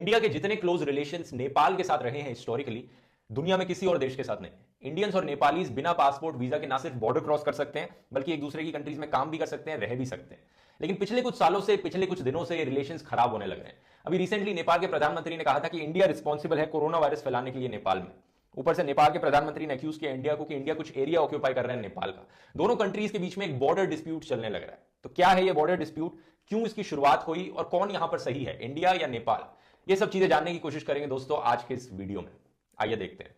India के जितने close relations Nepal के साथ रहे हैं हिस्टोरिकली, दुनिया में किसी और देश के साथ नहीं। इंडियंस और नेपालीज बिना पासपोर्ट वीजा के ना सिर्फ बॉर्डर क्रॉस कर सकते हैं, बल्कि एक दूसरे की कंट्रीज में काम भी कर सकते हैं, रह भी सकते हैं। लेकिन पिछले कुछ सालों से, पिछले कुछ दिनों से ये रिलेशंस खराब होने लग रहे हैं। अभी रिसेंटली नेपाल के प्रधानमंत्री ने कहा था कि इंडिया रिस्पॉन्सिबल है कोरोना वायरस फैलाने के लिए नेपाल में। ऊपर से नेपाल के प्रधानमंत्री ने एक्यूज किया इंडिया को कि इंडिया कुछ एरिया ऑक्यूपाई कर रहा है नेपाल का। दोनों कंट्रीज के बीच में एक बॉर्डर डिस्प्यूट चलने लग रहा है। तो क्या है ये बॉर्डर डिस्प्यूट, क्यों इसकी शुरुआत हुई और कौन यहां पर सही है, इंडिया या नेपाल? ये सब चीजें जानने की कोशिश करेंगे दोस्तों आज के इस वीडियो में। आइए देखते हैं।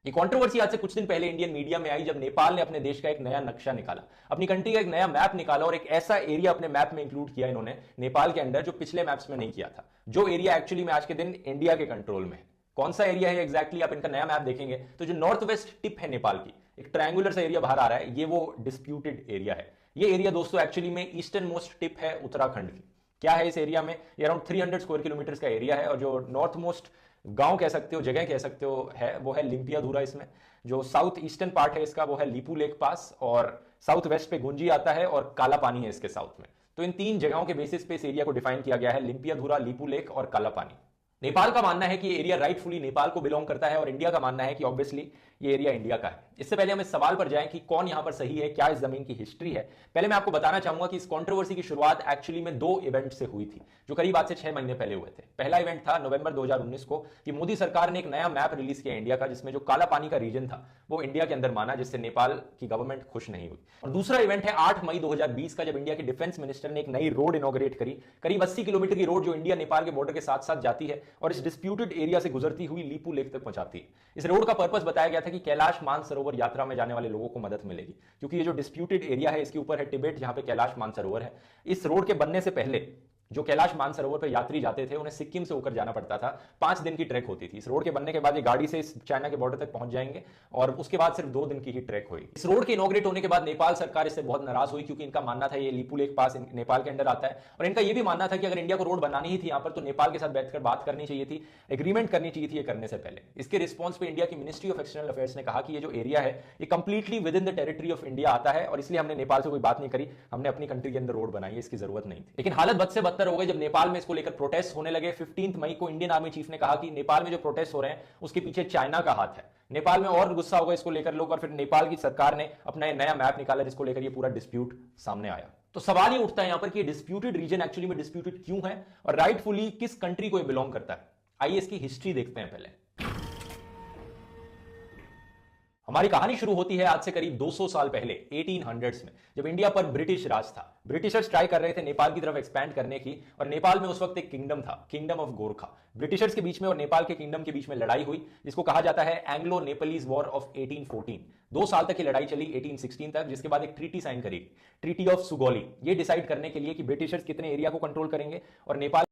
ये कंट्रोवर्सी आज से कुछ दिन पहले इंडियन मीडिया में आई, जब नेपाल ने अपने देश का एक नया नक्शा निकाला, अपनी कंट्री का एक नया मैप निकाला और एक ऐसा एरिया अपने मैप में इंक्लूड किया इन्होंने नेपाल के अंदर जो पिछले मैप्स में नहीं किया था, जो एरिया एक्चुअली में आज के दिन इंडिया के कंट्रोल में है। कौन सा एरिया है एग्जैक्टली, आप इनका नया मैप देखेंगे तो जो नॉर्थ वेस्ट टिप है नेपाल की, एक ट्रायंगुलर सा एरिया बाहर आ रहा है, ये वो डिस्प्यूटेड एरिया है। ये एरिया दोस्तों एक्चुअली में ईस्टर्न मोस्ट टिप है उत्तराखंड की। क्या है इस एरिया में? ये अराउंड 300 स्क्वायर किलोमीटर का एरिया है और जो नॉर्थ मोस्ट गांव कह सकते हो, जगह कह सकते हो है, वो है लिम्पियाधुरा। इसमें जो साउथ ईस्टर्न पार्ट है इसका वो है लीपू लेक पास, और साउथ वेस्ट पे गुंजी आता है और काला पानी है इसके साउथ में। तो इन तीन जगहों के बेसिस पे इस एरिया को डिफाइन किया गया है, लिम्पियाधुरा, लीपू लेक और काला पानी। नेपाल का मानना है कि ये एरिया राइटफुली नेपाल को बिलोंग करता है और इंडिया का मानना है कि ऑब्वियसली ये एरिया इंडिया का है। इससे पहले हम इस सवाल पर जाएं कि कौन यहां पर सही है, क्या इस जमीन की हिस्ट्री है, पहले मैं आपको बताना चाहूंगा कि इस कंट्रोवर्सी की शुरुआत एक्चुअली में 2 इवेंट से हुई थी, जो करीब आज से 6 महीने पहले हुए थे। पहला इवेंट था नवंबर 2019 को कि मोदी सरकार ने एक नया मैप रिलीज किया इंडिया का, जिसमें जो काला पानी का रीजन था वो इंडिया के अंदर माना, जिससे नेपाल की गवर्नमेंट खुश नहीं हुई। और दूसरा इवेंट है 8 मई 2020 का, जब इंडिया के डिफेंस मिनिस्टर ने एक नई रोड इनॉग्रेट करी, करीब 80 किलोमीटर की रोड, जो इंडिया नेपाल के बॉर्डर के साथ साथ जाती है और इस डिस्प्यूटेड एरिया से गुजरती हुई लीपू लेक तक पहुंचाती है। इस रोड का पर्पस बताया गया था कि कैलाश मानसरोवर यात्रा में जाने वाले लोगों को मदद मिलेगी, क्योंकि ये जो डिस्प्यूटेड एरिया है इसके ऊपर है तिब्बत, जहां पे कैलाश मानसरोवर है। इस रोड के बनने से पहले जो कैलाश मानसरोवर पर यात्री जाते थे उन्हें सिक्किम से होकर जाना पड़ता था, 5 दिन की ट्रैक होती थी। इस रोड के बनने के बाद ये गाड़ी से इस चाइना के बॉर्डर तक पहुंच जाएंगे और उसके बाद सिर्फ 2 दिन की ही ट्रैक हुई। इस रोड के इनॉग्रेट होने के बाद नेपाल सरकार इससे बहुत नाराज हुई, क्योंकि इनका मानना था ये लीपू लेक पास नेपाल के अंदर आता है और इनका यह भी मानना था कि अगर इंडिया को रोड बनानी ही थी यहाँ पर तो नेपाल के साथ बैठकर बात करनी चाहिए थी, एग्रीमेंट करनी चाहिए थी ये करने से पहले। इसके रिस्पॉन्स पे इंडिया की मिनिस्ट्री ऑफ एक्सटर्नल अफेयर्स ने कहा कि ये जो एरिया है ये completely with in the territory of India आता है और इसलिए हमने नेपाल से कोई बात नहीं करी, हमने अपनी कंट्री के अंदर रोड बनाई है, इसकी जरूरत नहीं थी। लेकिन हालत बद से बदतर हो गई जब नेपाल में इसको लेकर प्रोटेस्ट होने लगे। 15 मई को इंडियन आर्मी चीफ ने कहा कि नेपाल में जो प्रोटेस्ट हो रहे हैं उसके पीछे चाइना का हाथ है। नेपाल में और गुस्सा हो गया इसको लेकर लोग, और फिर नेपाल की सरकार ने अपना नया मैप निकाला जिसको लेकर ये पूरा डिस्प्यूट सामने आया। तो सवाल ये उठता है यहां पर कि डिस्प्यूटेड रीजन एक्चुअली में डिस्प्यूटेड क्यों है और राइटफुली किस कंट्री को ये बिलोंग करता है। आइए इसकी हिस्ट्री देखते हैं। पहले हमारी कहानी शुरू होती है आज से करीब 200 साल पहले 1800s में, जब इंडिया पर ब्रिटिश राज था। ब्रिटिशर्स ट्राई कर रहे थे नेपाल की तरफ एक्सपैंड करने की, और नेपाल में उस वक्त एक किंगडम था, किंगडम ऑफ गोरखा। ब्रिटिशर्स के बीच में और नेपाल के किंगडम के बीच में लड़ाई हुई, जिसको कहा जाता है एंग्लो नेपालीज वॉर ऑफ 1814। 2 साल तक की लड़ाई चली, 1816 तक, जिसके बाद एक ट्रीटी साइन करी, ट्रीटी ऑफ सुगौली, ये डिसाइड करने के लिए कि ब्रिटिशर्स कितने एरिया को कंट्रोल करेंगे और नेपाल